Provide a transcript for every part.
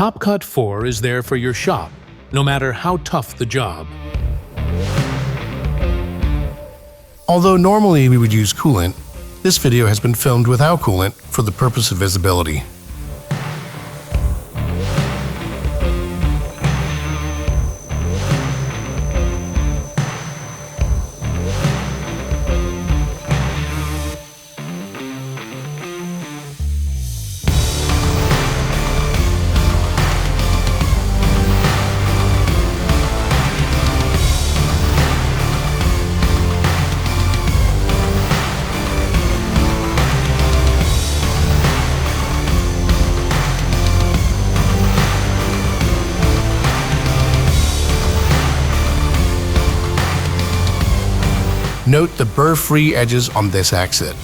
Top Cut 4 is there for your shop, no matter how tough the job. Although normally we would use coolant, this video has been filmed without coolant for the purpose of visibility. Note the burr-free edges on this exit.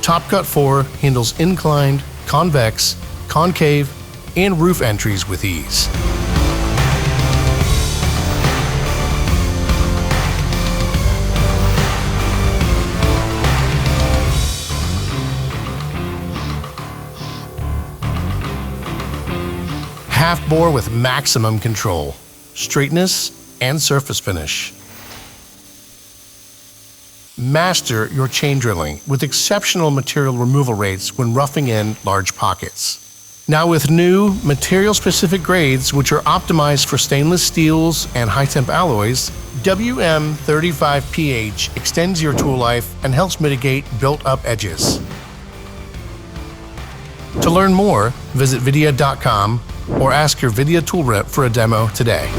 Top Cut 4 handles inclined, convex, concave, and roof entries with ease. Half bore with maximum control, straightness, and surface finish. Master your chain drilling with exceptional material removal rates when roughing in large pockets. Now with new material-specific grades which are optimized for stainless steels and high-temp alloys, WM35PH extends your tool life and helps mitigate built-up edges. To learn more, visit vidya.com or ask your Vidya tool rep for a demo today.